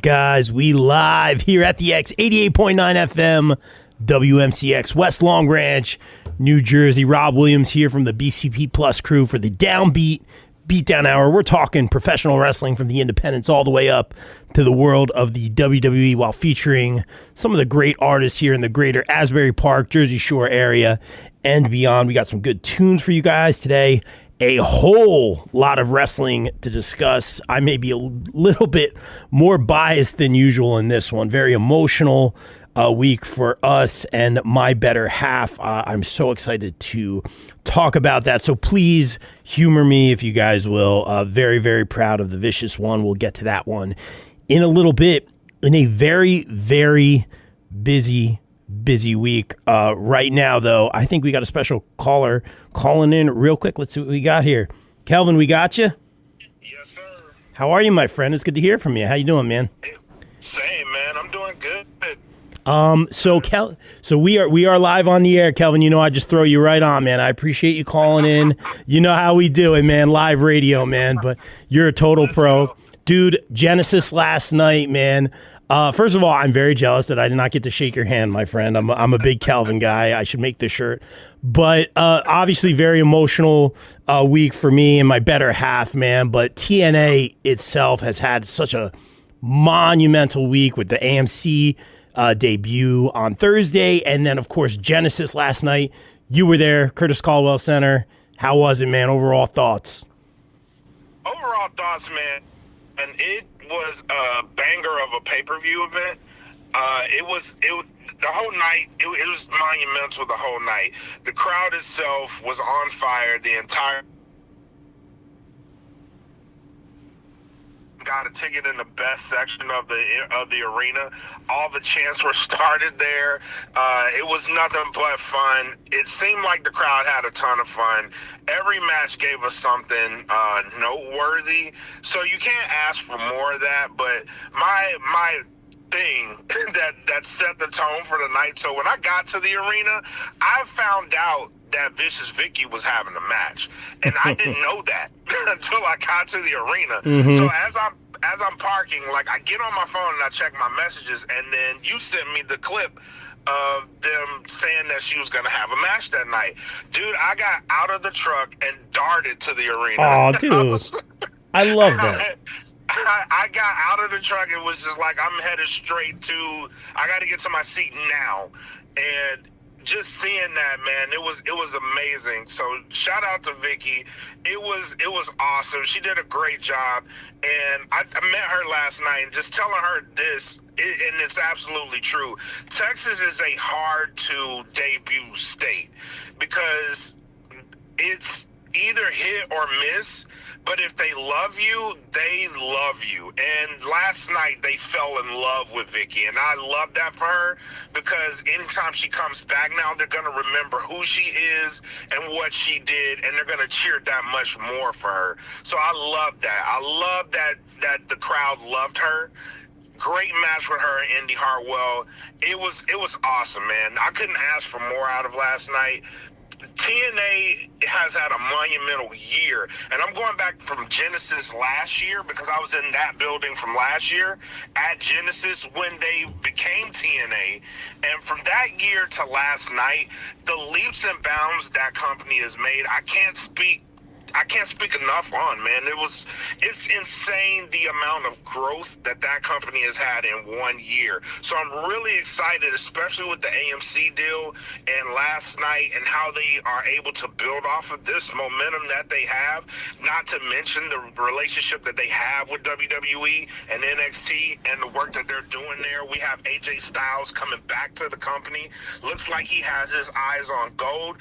Guys, we live here at the X, 88.9 FM, WMCX, West Long Ranch, New Jersey. Rob Williams here from the BCP Plus crew for the Downbeat Beatdown Hour. We're talking professional wrestling from the independents all the way up to the world of the WWE while featuring some of the great artists here in the greater Asbury Park, Jersey Shore area and beyond. We got some good tunes for you guys today. A whole lot of wrestling to discuss. I may be a little bit more biased than usual in this one. Very emotional week for us and my better half. I'm so excited to talk about that. So please humor me if you guys will. Very, very proud of the Vicious One. We'll get to that one in a little bit. In a very, very busy week. Right now, though, I think we got a special caller calling in real quick. Let's see what we got here. Kelvin, we got you? Yes, sir. How are you, my friend? It's good to hear from you. How you doing, man? Same, man. I'm doing good. So we are live on the air, Kelvin. You know, I just throw you right on, man. I appreciate you calling in. You know how we do it, man. Live radio, man. But you're a total pro. Dude, Genesis last night, man. First of all, I'm very jealous that I did not get to shake your hand, my friend. I'm a big Calvin guy. I should make this shirt. But obviously very emotional week for me and my better half, man. But TNA itself has had such a monumental week with the AMC debut on Thursday. And then, of course, Genesis last night. You were there, Curtis Caldwell Center. How was it, man? Overall thoughts? Overall thoughts, man. And it was a banger of a pay-per-view event. It was the whole night. It was monumental the whole night. The crowd itself was on fire. The entire got a ticket in the best section of the arena. All the chants were started there. It was nothing but fun. It seemed like the crowd had a ton of fun. Every match gave us something noteworthy. So you can't ask for more of that. But my thing that set the tone for the night. So when I got to the arena, I found out that Vicious Vicki was having a match, and I didn't know that until I got to the arena. Mm-hmm. So as I'm parking, like, I get on my phone and I check my messages, and then you sent me the clip of them saying that she was going to have a match that night. Dude, I got out of the truck and darted to the arena. Oh, dude. I love that. I got out of the truck and was just like, I'm headed straight to, I got to get to my seat now. And just seeing that, man, it was amazing. So shout out to Vicki. It was awesome. She did a great job. And I met her last night, and just telling her this, and it's absolutely true. Texas is a hard to debut state because it's either hit or miss. But if they love you, they love you. And last night they fell in love with Vicki, and I love that for her because anytime she comes back now, they're going to remember who she is and what she did, and they're going to cheer that much more for her. So I love that. I love that the crowd loved her. Great match with her and Indy Hartwell. It was awesome, man. I couldn't ask for more out of last night. TNA has had a monumental year, and I'm going back from Genesis last year because I was in that building from last year at Genesis when they became TNA. And from that year to last night, the leaps and bounds that company has made, I can't speak enough on, man. It's insane the amount of growth that company has had in 1 year. So I'm really excited, especially with the AMC deal and last night, and how they are able to build off of this momentum that they have, not to mention the relationship that they have with WWE and NXT and the work that they're doing there. We have AJ Styles coming back to the company. Looks like he has his eyes on gold.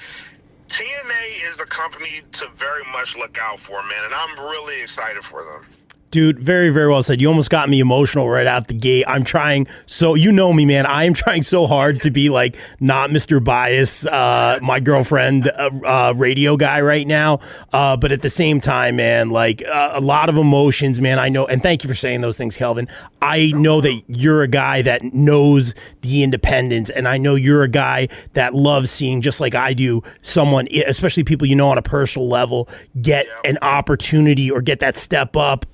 TNA is a company to very much look out for, man, and I'm really excited for them. Dude, very, very well said. You almost got me emotional right out the gate. I'm trying, so you know me, man. I am trying so hard to be like not Mr. Bias, my girlfriend radio guy right now. But at the same time, man, like a lot of emotions, man. I know, and thank you for saying those things, Kelvin. I know that you're a guy that knows the independents, and I know you're a guy that loves seeing, just like I do, someone, especially people you know on a personal level, get an opportunity or get that step up.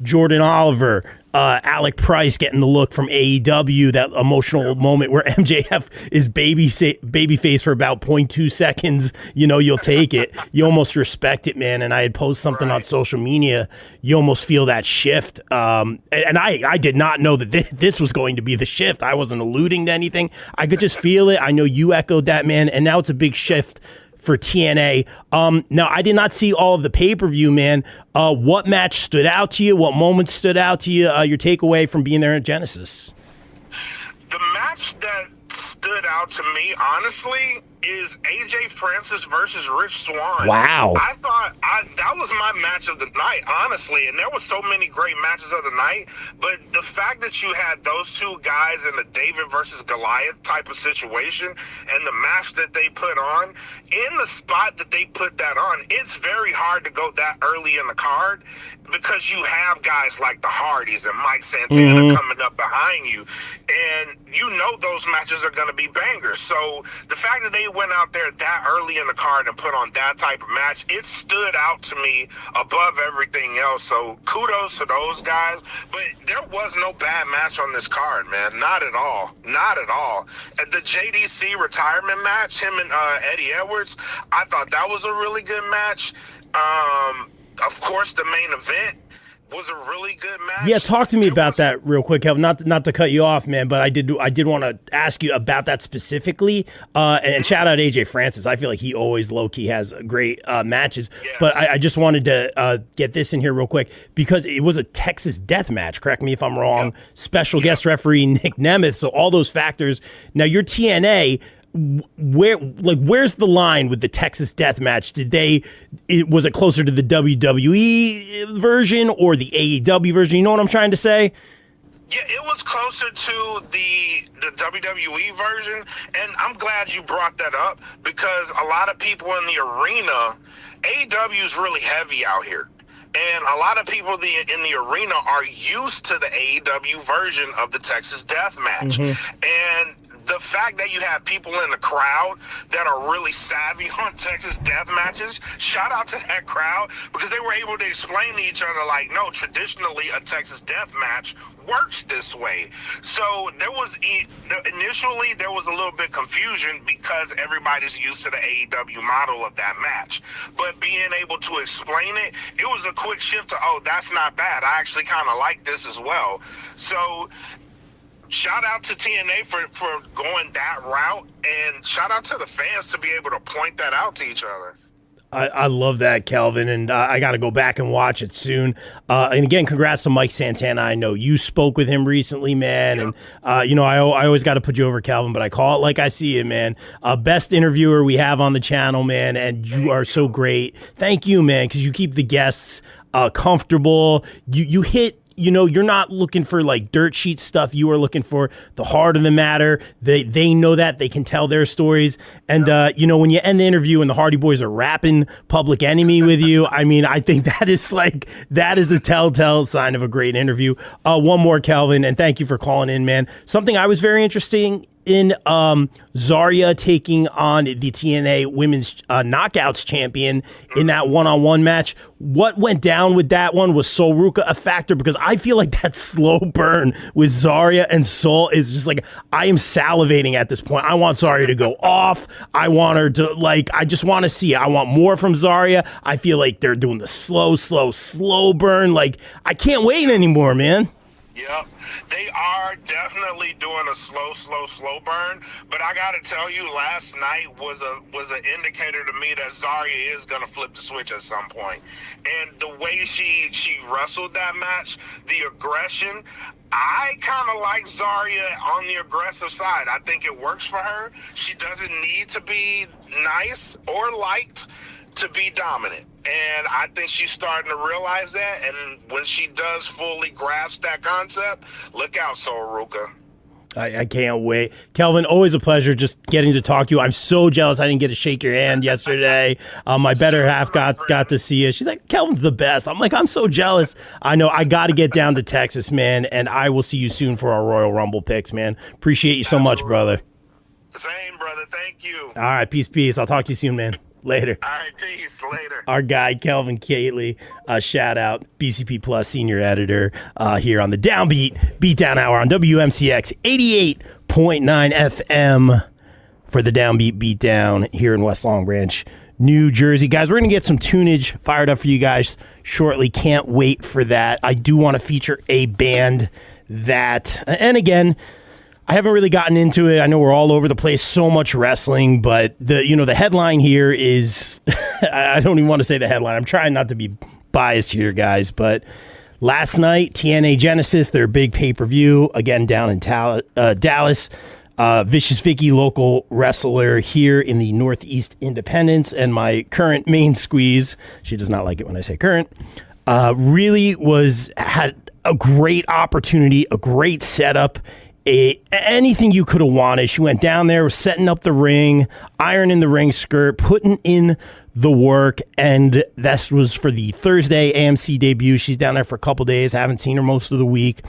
Jordan Oliver, Alec Price getting the look from AEW, that emotional moment where MJF is babyface for about 0.2 seconds. You'll take it. You almost respect it, man. And I had posted something on social media. You almost feel that shift. And I did not know that this was going to be the shift. I wasn't alluding to anything. I could just feel it. I know you echoed that, man. And now it's a big shift for TNA. Now, I did not see all of the pay-per-view, man. What match stood out to you? What moments stood out to you? Your takeaway from being there at Genesis? The match that stood out to me, honestly, is AJ Francis versus Rich Swann. Wow. I thought that was my match of the night, honestly. And there were so many great matches of the night. But the fact that you had those two guys in a David versus Goliath type of situation and the match that they put on, in the spot that they put that on, it's very hard to go that early in the card because you have guys like the Hardys and Mike Santana coming up behind you. And you know those matches are going to be bangers. So the fact that they went out there that early in the card and put on that type of match, it stood out to me above everything else. So kudos to those guys. But there was no bad match on this card, man. Not at all. Not at all. At the JDC retirement match, him and Eddie Edwards, I thought that was a really good match. Of course, the main event was a really good match. Yeah, talk to me about that real quick, Kevin. Not to cut you off, man, but I did want to ask you about that specifically. And shout out AJ Francis. I feel like he always low-key has great matches. Yes. But I just wanted to get this in here real quick because it was a Texas death match. Correct me if I'm wrong. Yep. Special guest referee Nick Nemeth. So all those factors. Now, your TNA, where's the line with the Texas death match? Was it closer to the WWE version or the AEW version? You know what I'm trying to say? Yeah, it was closer to the WWE version, and I'm glad you brought that up because a lot of people in the arena, AEW is really heavy out here. And a lot of people in the arena are used to the AEW version of the Texas death match. And the fact that you have people in the crowd that are really savvy on Texas death matches, shout out to that crowd because they were able to explain to each other, like, no, traditionally a Texas death match works this way. So initially there was a little bit confusion because everybody's used to the AEW model of that match. But being able to explain it, it was a quick shift to, oh, that's not bad. I actually kind of like this as well. So shout out to TNA for going that route, and shout out to the fans to be able to point that out to each other. I love that, Kelvin, and I got to go back and watch it soon. And again, congrats to Mike Santana. I know you spoke with him recently, man, and I always got to put you over, Kelvin, but I call it like I see it, man. Best interviewer we have on the channel, man, and you are so great. Thank you, man, because you keep the guests comfortable. You hit. You're not looking for like dirt sheet stuff. You are looking for the heart of the matter. They know that. They can tell their stories. And, when you end the interview and the Hardy Boys are rapping Public Enemy with you, I mean, I think that is a telltale sign of a great interview. One more, Kelvin, and thank you for calling in, man. Something I was very interested in Zarya taking on the TNA Women's Knockouts champion in that one-on-one match. What went down with that one? Was Sol Ruka a factor? Because I feel like that slow burn with Zarya and Sol is just like, I am salivating at this point. I want Zarya to go off. I want her to, I just want to see it. I want more from Zarya. I feel like they're doing the slow burn. I can't wait anymore, man. Yep, they are definitely doing a slow burn. But I got to tell you, last night was an indicator to me that Zarya is going to flip the switch at some point. And the way she wrestled that match, the aggression, I kind of like Zarya on the aggressive side. I think it works for her. She doesn't need to be nice or liked to be dominant. And I think she's starting to realize that. And when she does fully grasp that concept, look out, Sol Ruka. I can't wait. Kelvin, always a pleasure just getting to talk to you. I'm so jealous I didn't get to shake your hand yesterday. My better half got to see you. She's like, Kelvin's the best. I'm like, I'm so jealous. I know I got to get down to Texas, man, and I will see you soon for our Royal Rumble picks, man. Appreciate you so much, brother. Same, brother. Thank you. All right, peace. I'll talk to you soon, man. Later. All right, peace. Later. Our guy, Kelvin Cately, shout out, BCP Plus senior editor here on the Downbeat Beatdown Hour on WMCX 88.9 FM for the Downbeat Beatdown here in West Long Branch, New Jersey. Guys, we're going to get some tunage fired up for you guys shortly. Can't wait for that. I do want to feature a band that, and again, I haven't really gotten into it. I know we're all over the place, so much wrestling, but the headline here is, I don't even want to say the headline. I'm trying not to be biased here, guys, but last night, TNA Genesis, their big pay-per-view, again, down in Dallas. Vicious Vicki, local wrestler here in the Northeast Independence, and my current main squeeze, she does not like it when I say current, really had a great opportunity, a great setup, anything you could have wanted. She went down there, was setting up the ring, ironing the ring skirt, putting in the work, and this was for the Thursday AMC debut. She's down there for a couple days, haven't seen her most of the week.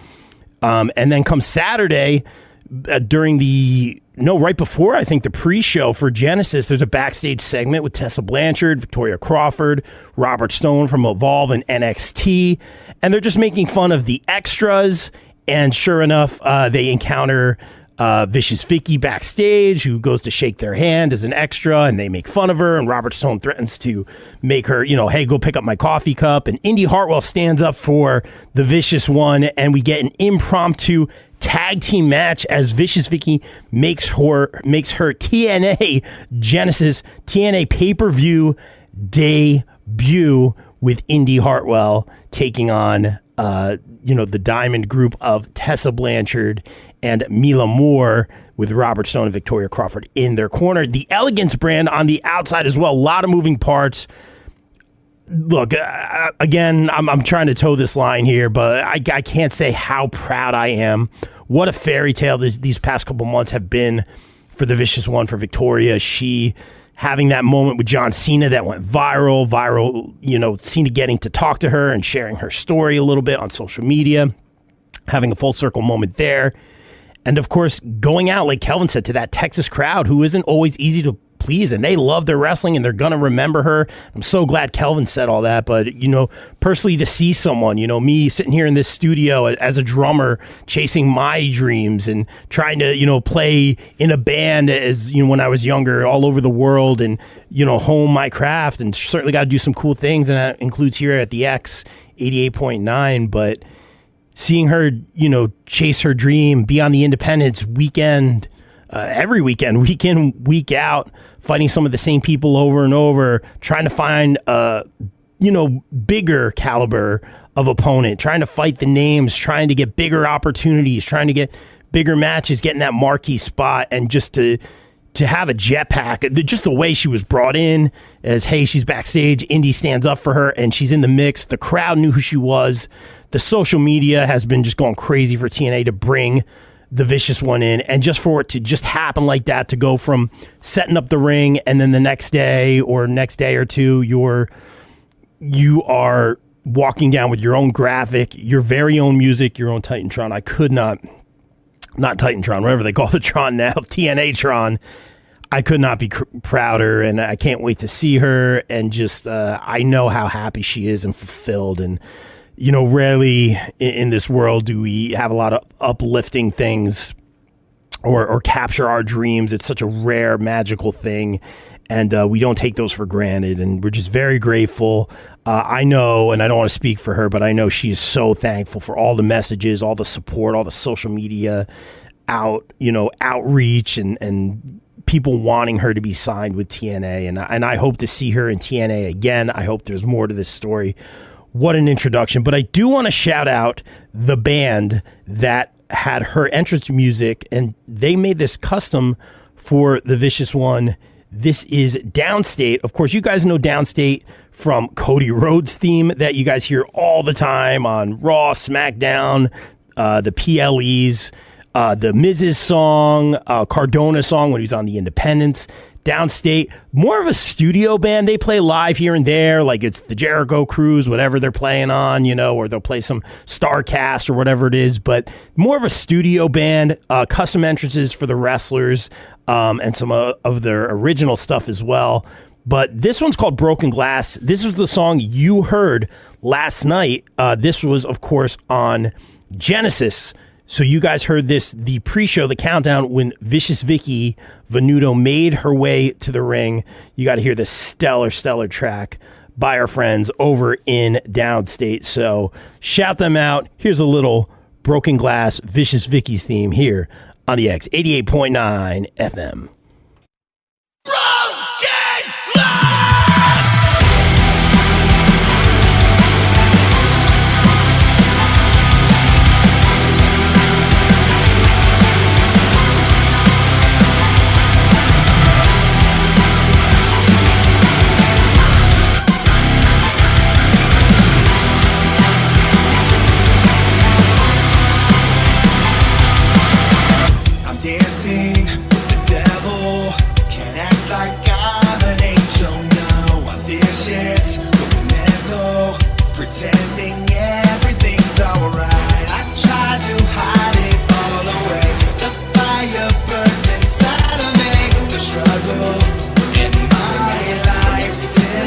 And then come Saturday, right before, I think, the pre-show for Genesis, there's a backstage segment with Tessa Blanchard, Victoria Crawford, Robert Stone from Evolve and NXT, and they're just making fun of the extras, and sure enough, they encounter Vicious Vicki backstage, who goes to shake their hand as an extra, and they make fun of her, and Robert Stone threatens to make her, hey, go pick up my coffee cup, and Indy Hartwell stands up for the Vicious One, and we get an impromptu tag team match as Vicious Vicki makes her TNA Genesis TNA pay-per-view debut with Indy Hartwell taking on the Diamond Group of Tessa Blanchard and Mila Moore, with Robert Stone and Victoria Crawford in their corner. The Elegance brand on the outside as well. A lot of moving parts. Look, again, I'm trying to toe this line here, but I can't say how proud I am. What a fairy tale these past couple months have been for the Vicious One, for Victoria. She having that moment with John Cena that went viral, Cena getting to talk to her and sharing her story a little bit on social media, having a full circle moment there. And of course, going out, like Kelvin said, to that Texas crowd who isn't always easy to please, and they love their wrestling and they're going to remember her. I'm so glad Kelvin said all that, but personally, to see someone, me sitting here in this studio as a drummer, chasing my dreams and trying to, play in a band as, when I was younger, all over the world, and, hone my craft, and certainly got to do some cool things, and that includes here at the X 88.9, but seeing her, chase her dream, be on the Independence weekend, every weekend, week in, week out, fighting some of the same people over and over, trying to find bigger caliber of opponent, trying to fight the names, trying to get bigger opportunities, trying to get bigger matches, getting that marquee spot, and just to have a jetpack, just the way she was brought in as, hey, she's backstage, Indy stands up for her, and she's in the mix. The crowd knew who she was. The social media has been just going crazy for TNA to bring the Vicious One in, and just for it to just happen like that, to go from setting up the ring and then the next day or next day or two, you are walking down with your own graphic, your very own music, your own Titantron. I could not Titantron, whatever they call the Tron now, TNA Tron. I could not be prouder, and I can't wait to see her, and just I know how happy she is and fulfilled. And rarely in this world do we have a lot of uplifting things or capture our dreams. It's such a rare, magical thing, and we don't take those for granted, and we're just very grateful. I know, and I don't want to speak for her, but I know she is so thankful for all the messages, all the support, all the social media outreach, and people wanting her to be signed with TNA, and I hope to see her in TNA again. I hope there's more to this story. What an introduction. But I do want to shout out the band that had her entrance music, and they made this custom for the Vicious One. This is Downstate. Of course, you guys know Downstate from Cody Rhodes' theme that you guys hear all the time on Raw, SmackDown, the PLEs, the Miz's song, Cardona song when he was on the Independence. Downstate, more of a studio band. They play live here and there, like it's the Jericho Cruise, whatever they're playing on, or they'll play some StarCast or whatever it is, but more of a studio band, custom entrances for the wrestlers, and some of their original stuff as well. But this one's called Broken Glass. This was the song you heard last night. This was, of course, on Genesis. So you guys heard this, the pre-show, the countdown, when Vicious Vicki Venuto made her way to the ring. You got to hear this stellar track by our friends over in Downstate. So shout them out. Here's a little Broken Glass, Vicious Vicki's theme here on the X 88.9 FM. Dancing with the devil, can't act like I'm an angel. No, I'm vicious, going mental, pretending everything's alright. I try to hide it all away. The fire burns inside of me. The struggle in my life till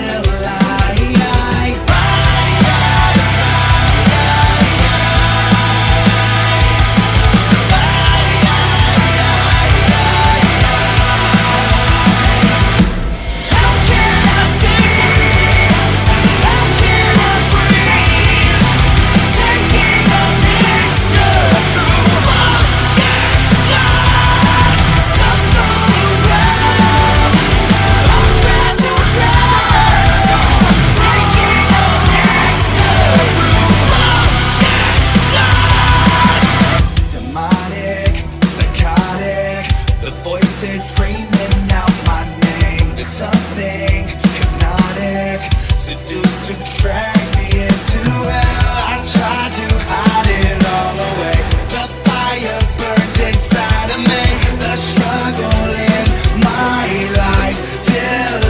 screaming out my name. There's something hypnotic, seduced to drag me into hell. I try to hide it all away. The fire burns inside of me. The struggle in my life till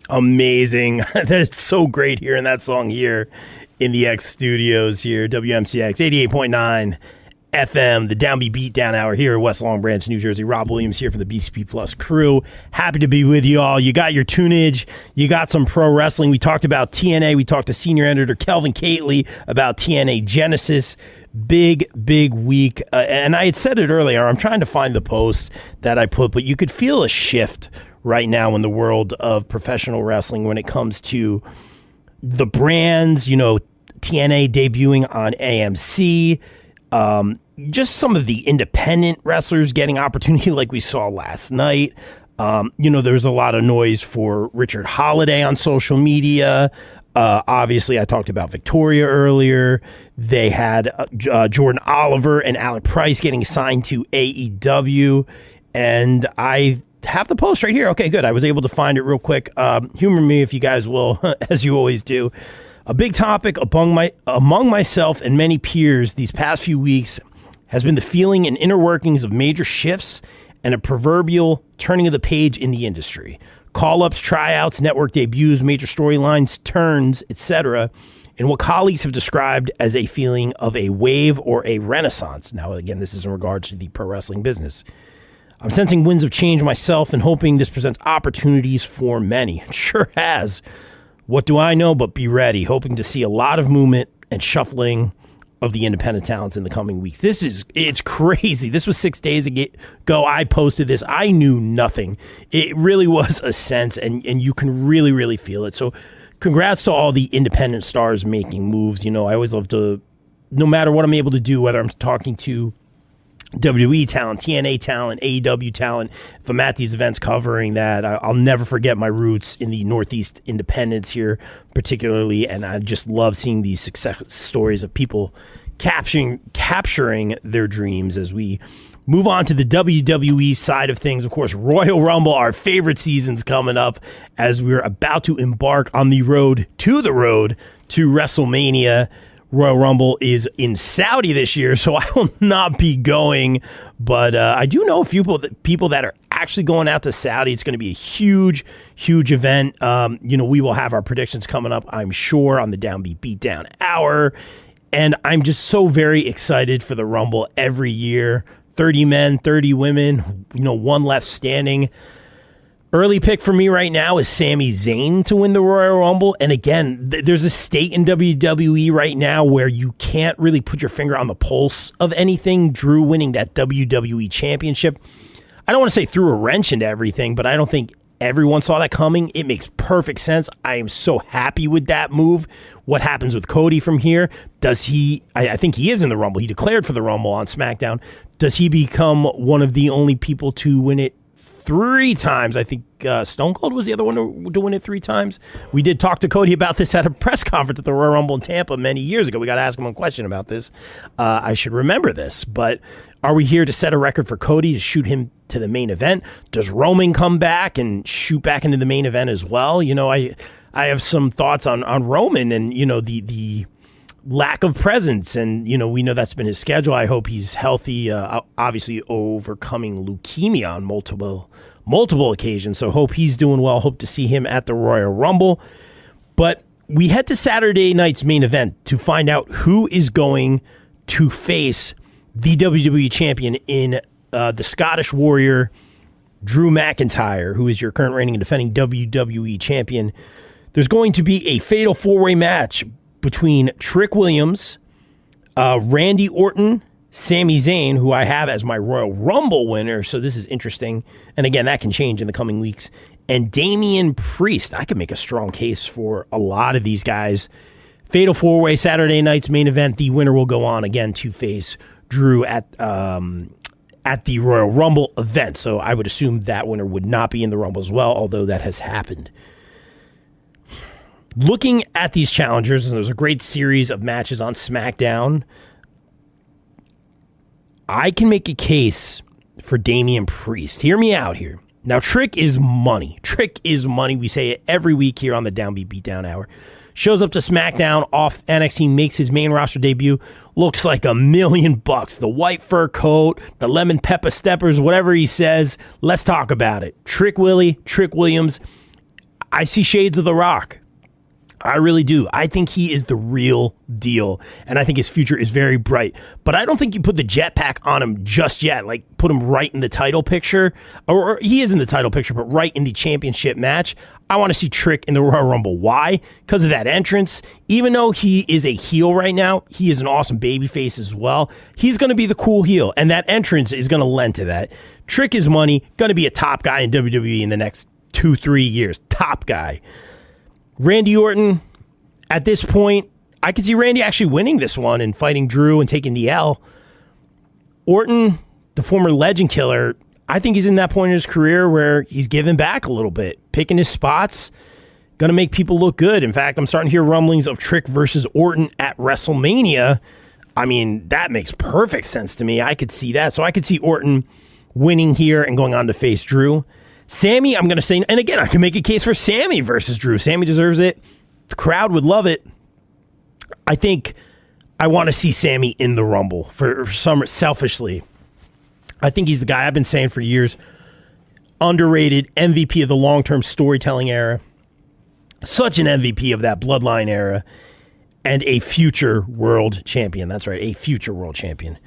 Amazing. That's so great hearing that song here in the X studios here, WMCX 88.9 FM, the Downbeat Beatdown Hour here at West Long Branch, New Jersey. Rob Williams here for the BCP Plus crew. Happy to be with you all. You got your tunage. You got some pro wrestling. We talked about TNA. We talked to senior editor Kelvin Cately about TNA Genesis. Big week. And I had said it earlier. I'm trying to find the post that I put, but you could feel a shift right now in the world of professional wrestling when it comes to the brands, you know, TNA debuting on AMC, just some of the independent wrestlers getting opportunity like we saw last night. There's a lot of noise for Richard Holiday on social media. Obviously, I talked about Victoria earlier. They had Jordan Oliver and Alec Price getting signed to AEW. And I have the post right here. Okay, good. I was able to find it real quick. Humor me if you guys will, as you always do. A big topic among myself and many peers these past few weeks has been the feeling and inner workings of major shifts and a proverbial turning of the page in the industry. Call-ups, tryouts, network debuts, major storylines, turns, etc., in what colleagues have described as a feeling of a wave or a renaissance. Now, again, this is in regards to the pro wrestling business. I'm sensing winds of change myself and hoping this presents opportunities for many. It sure has. What do I know but be ready, hoping to see a lot of movement and shuffling of the independent talents in the coming weeks. It's crazy. This was 6 days ago. I posted this. I knew nothing. It really was a sense, and you can really, really feel it. So congrats to all the independent stars making moves. I always love to, no matter what I'm able to do, whether I'm talking to WWE talent, TNA talent, AEW talent. If I'm at these events covering that, I'll never forget my roots in the Northeast independents here, particularly, and I just love seeing these success stories of people capturing their dreams as we move on to the WWE side of things. Of course, Royal Rumble, our favorite season's coming up as we're about to embark on the road to WrestleMania. Royal Rumble is in Saudi this year, so I will not be going, but I do know a few people that are actually going out to Saudi. It's going to be a huge, huge event. We will have our predictions coming up, I'm sure, on the Downbeat Beatdown Hour, and I'm just so very excited for the Rumble every year. 30 men, 30 women, one left standing. Early pick for me right now is Sami Zayn to win the Royal Rumble. And again, there's a state in WWE right now where you can't really put your finger on the pulse of anything. Drew winning that WWE championship, I don't want to say threw a wrench into everything, but I don't think everyone saw that coming. It makes perfect sense. I am so happy with that move. What happens with Cody from here? I think he is in the Rumble. He declared for the Rumble on SmackDown. Does he become one of the only people to win it 3 times? I think Stone Cold was the other one to win it 3 times. We did talk to Cody about this at a press conference at the Royal Rumble in Tampa many years ago. We got to ask him a question about this. I should remember this, but are we here to set a record for Cody to shoot him to the main event? Does Roman come back and shoot back into the main event as well? I have some thoughts on Roman and the lack of presence, and we know that's been his schedule. I hope he's healthy, obviously overcoming leukemia on multiple occasions, so hope he's doing well. Hope to see him at the Royal Rumble. But we head to Saturday night's main event to find out who is going to face the WWE champion in the Scottish Warrior, Drew McIntyre, who is your current reigning and defending WWE champion. There's going to be a fatal 4-way match between Trick Williams, Randy Orton, Sami Zayn, who I have as my Royal Rumble winner, so this is interesting. And again, that can change in the coming weeks. And Damian Priest. I could make a strong case for a lot of these guys. Fatal 4-way Saturday night's main event. The winner will go on again to face Drew at the Royal Rumble event. So I would assume that winner would not be in the Rumble as well, although that has happened. Looking at these challengers, and there's a great series of matches on SmackDown, I can make a case for Damian Priest. Hear me out here. Now, Trick is money. Trick is money. We say it every week here on the Downbeat Beatdown Hour. Shows up to SmackDown off NXT, makes his main roster debut. Looks like $1 million. The white fur coat, the lemon pepper steppers, whatever he says. Let's talk about it. Trick Williams. I see shades of The Rock. I really do. I think he is the real deal, and I think his future is very bright. But I don't think you put the jetpack on him just yet, like put him right in the title picture, or he is in the title picture, but right in the championship match. I want to see Trick in the Royal Rumble. Why? Because of that entrance. Even though he is a heel right now, he is an awesome babyface as well. He's going to be the cool heel, and that entrance is going to lend to that. Trick is money, going to be a top guy in WWE in the next 2-3 years. Top guy. Randy Orton, at this point, I could see Randy actually winning this one and fighting Drew and taking the L. Orton, the former legend killer, I think he's in that point in his career where he's giving back a little bit, picking his spots, going to make people look good. In fact, I'm starting to hear rumblings of Trick versus Orton at WrestleMania. I mean, that makes perfect sense to me. I could see that. So I could see Orton winning here and going on to face Drew. Sammy, I'm going to say, and again, I can make a case for Sammy versus Drew. Sammy deserves it. The crowd would love it. I think I want to see Sammy in the Rumble for some selfishly. I think he's the guy I've been saying for years. Underrated MVP of the long-term storytelling era. Such an MVP of that Bloodline era. And a future world champion. That's right, a future world champion.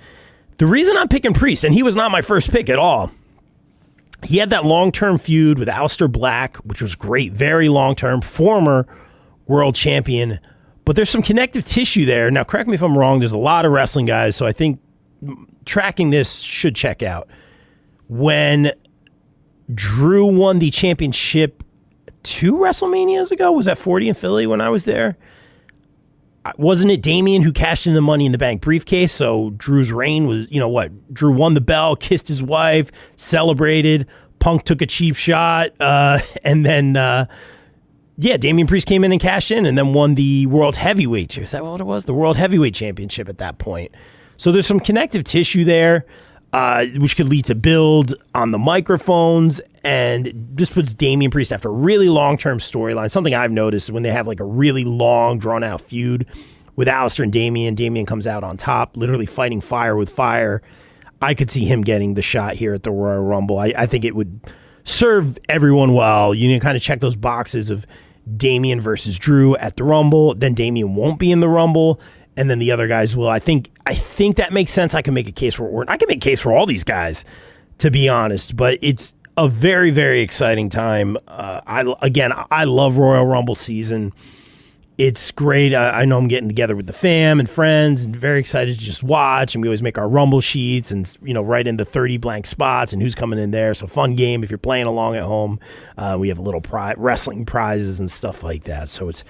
The reason I'm picking Priest, and he was not my first pick at all, he had that long-term feud with Aleister Black, which was great, very long-term, former world champion. But there's some connective tissue there. Now, correct me if I'm wrong, there's a lot of wrestling guys, so I think tracking this should check out. When Drew won the championship 2 WrestleManias ago, was that 40 in Philly when I was there? Wasn't it Damian who cashed in the Money in the Bank briefcase? So Drew's reign was, Drew won the bell, kissed his wife, celebrated. Punk took a cheap shot. And then, Damian Priest came in and cashed in and then won the World Heavyweight. Is that what it was? The World Heavyweight Championship at that point. So there's some connective tissue there, which could lead to build on the microphones. And this puts Damian Priest after a really long-term storyline. Something I've noticed when they have like a really long, drawn-out feud with Aleister and Damian. Damian comes out on top, literally fighting fire with fire. I could see him getting the shot here at the Royal Rumble. I think it would serve everyone well. You need to kind of check those boxes of Damian versus Drew at the Rumble. Then Damian won't be in the Rumble. And then the other guys will. I think that makes sense. I can make a case for Orton. I can make a case for all these guys, to be honest. But it's a very, very exciting time. I love Royal Rumble season. It's great. I know I'm getting together with the fam and friends and very excited to just watch. And we always make our Rumble sheets and, write in the 30 blank spots and who's coming in there. So fun game if you're playing along at home. We have a little wrestling prizes and stuff like that. So it's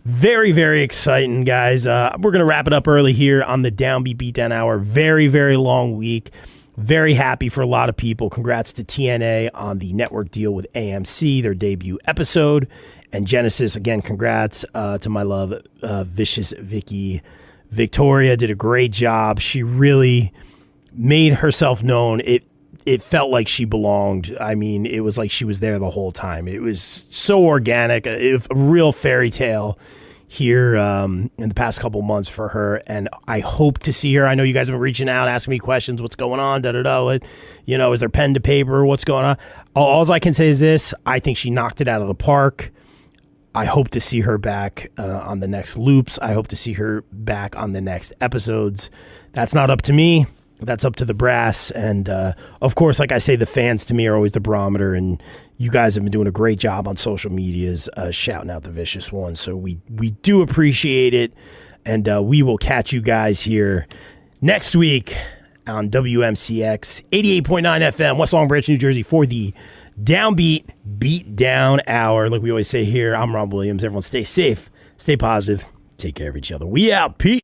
very, very exciting, guys. We're going to wrap it up early here on the Downbeat Beatdown Hour. Very, very long week. Very happy for a lot of people. Congrats to TNA on the network deal with AMC, their debut episode. And Genesis, again, congrats to my love, Vicious Vicki. Victoria did a great job. She really made herself known. It felt like she belonged. I mean, it was like she was there the whole time. It was so organic, a real fairy tale here in the past couple months for her. And I hope to see her. I know you guys have been reaching out, asking me questions. What's going on? Is there pen to paper? What's going on? All I can say is this. I think she knocked it out of the park. I hope to see her back on the next loops. I hope to see her back on the next episodes. That's not up to me. That's up to the brass. And, of course, like I say, the fans to me are always the barometer. And you guys have been doing a great job on social medias shouting out the Vicious One. So we do appreciate it. And we will catch you guys here next week on WMCX 88.9 FM, West Long Branch, New Jersey, for the Downbeat Beatdown Hour. Like we always say here, I'm Rob Williams. Everyone stay safe, stay positive, take care of each other. We out. Peace.